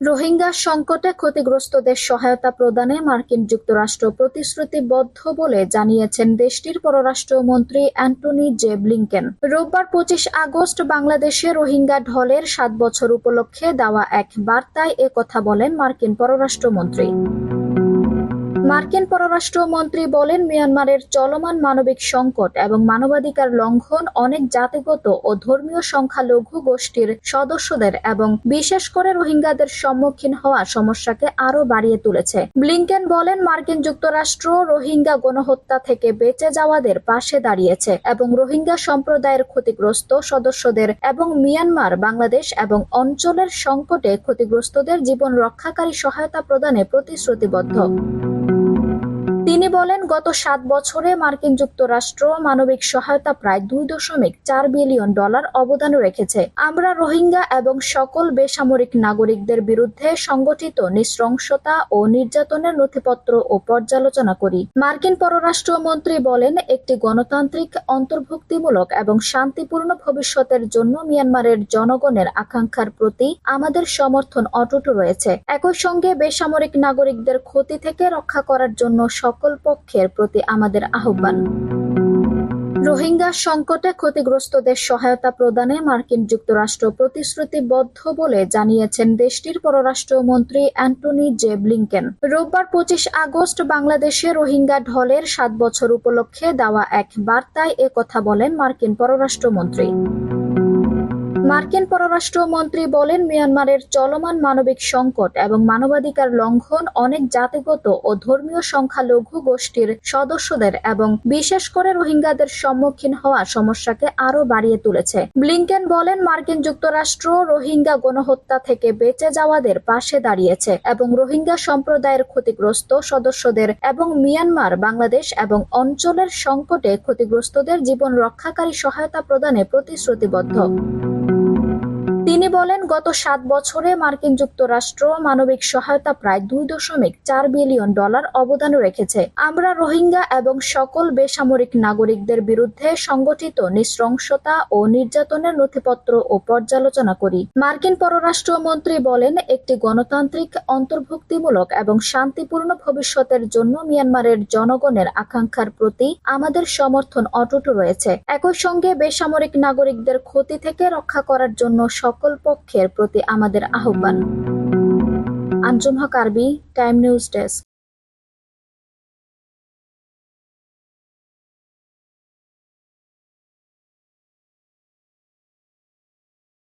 রোহিঙ্গা সংকটে ক্ষতিগ্রস্তদের সহায়তা প্রদানে মার্কিন যুক্তরাষ্ট্র প্রতিশ্রুতিবদ্ধ বলে জানিয়েছেন দেশটির পররাষ্ট্রমন্ত্রী অ্যান্টনি জে ব্লিংকেন। রোববার 25 আগস্ট বাংলাদেশে রোহিঙ্গা ঢলের 7 বছর উপলক্ষে দেওয়া এক বার্তায় একথা বলেন মার্কিন পররাষ্ট্রমন্ত্রী। মার্কিন পররাষ্ট্রমন্ত্রী বলেন, মিয়ানমারের চলমান মানবিক সংকট এবং মানবাধিকার লঙ্ঘন অনেক জাতিগত ও ধর্মীয় সংখ্যালঘু গোষ্ঠীর সদস্যদের এবং বিশেষ করে রোহিঙ্গাদের সম্মুখীন হওয়া সমস্যাকে আরও বাড়িয়ে তুলেছে। ব্লিংকেন বলেন, মার্কিন যুক্তরাষ্ট্র রোহিঙ্গা গণহত্যা থেকে বেঁচে যাওয়াদের পাশে দাঁড়িয়েছে এবং রোহিঙ্গা সম্প্রদায়ের ক্ষতিগ্রস্ত সদস্যদের এবং মিয়ানমার, বাংলাদেশ এবং অঞ্চলের সংকটে ক্ষতিগ্রস্তদের জীবন রক্ষাকারী সহায়তা প্রদানে প্রতিশ্রুতিবদ্ধ। তিনি বলেন, গত 7 বছরে মার্কিন যুক্তরাষ্ট্র মানবিক সহায়তা প্রায় $2.4 বিলিয়ন অবদান রেখেছে। আমরা রোহিঙ্গা এবং সকল বেসামরিক নাগরিকদের বিরুদ্ধে সংগঠিত নৃশংসতা ও নির্যাতনের নথিপত্র ও পর্যালোচনা করি। মার্কিন পররাষ্ট্রমন্ত্রী বলেন, একটি গণতান্ত্রিক, অন্তর্ভুক্তিমূলক এবং শান্তিপূর্ণ ভবিষ্যতের জন্য মিয়ানমারের জনগণের আকাঙ্ক্ষার প্রতি আমাদের সমর্থন অটুট রয়েছে। একই সঙ্গে বেসামরিক নাগরিকদের ক্ষতি থেকে রক্ষা করার জন্য সকল পক্ষের প্রতি আমাদের আহ্বান। রোহিঙ্গা সংকটে ক্ষতিগ্রস্তদের সহায়তা প্রদানে মার্কিন যুক্তরাষ্ট্র প্রতিশ্রুতিবদ্ধ বলে জানিয়েছেন দেশটির পররাষ্ট্রমন্ত্রী অ্যান্টনি জে ব্লিংকেন। রোববার 25 আগস্ট বাংলাদেশে রোহিঙ্গা ঢলের 7 বছর উপলক্ষে দেওয়া এক বার্তায় একথা বলেন মার্কিন পররাষ্ট্রমন্ত্রী। মার্কিন পররাষ্ট্রমন্ত্রী বলেন, মিয়ানমারের চলমান মানবিক সংকট এবং মানবাধিকার লঙ্ঘন অনেক জাতিগত ও ধর্মীয় সংখ্যালঘু গোষ্ঠীর সদস্যদের এবং বিশেষ করে রোহিঙ্গাদের সম্মুখীন হওয়া সমস্যাকে আরও বাড়িয়ে তুলেছে। ব্লিংকেন বলেন, মার্কিন যুক্তরাষ্ট্র রোহিঙ্গা গণহত্যা থেকে বেঁচে যাওয়াদের পাশে দাঁড়িয়েছে এবং রোহিঙ্গা সম্প্রদায়ের ক্ষতিগ্রস্ত সদস্যদের এবং মিয়ানমার, বাংলাদেশ এবং অঞ্চলের সংকটে ক্ষতিগ্রস্তদের জীবন রক্ষাকারী সহায়তা প্রদানে প্রতিশ্রুতিবদ্ধ। তিনি বলেন, গত 7 বছরে মার্কিন যুক্তরাষ্ট্র মানবিক সহায়তা প্রায় $2.4 বিলিয়ন অবদান রেখেছে। আমরা রোহিঙ্গা এবং সকল বেসামরিক নাগরিকদের বিরুদ্ধে সংগঠিত নৃশংসতা ও নির্যাতনের নথিপত্র ও পর্যালোচনা করি। মার্কিন পররাষ্ট্রমন্ত্রী বলেন, একটি গণতান্ত্রিক, অন্তর্ভুক্তিমূলক এবং শান্তিপূর্ণ ভবিষ্যতের জন্য মিয়ানমারের জনগণের আকাঙ্ক্ষার প্রতি আমাদের সমর্থন অটুট রয়েছে। একই সঙ্গে বেসামরিক নাগরিকদের ক্ষতি থেকে রক্ষা করার জন্য সকল পক্ষের প্রতি আমাদের আহ্বান। আঞ্জুম হক আরবি, টাইম নিউজ ডেস্ক।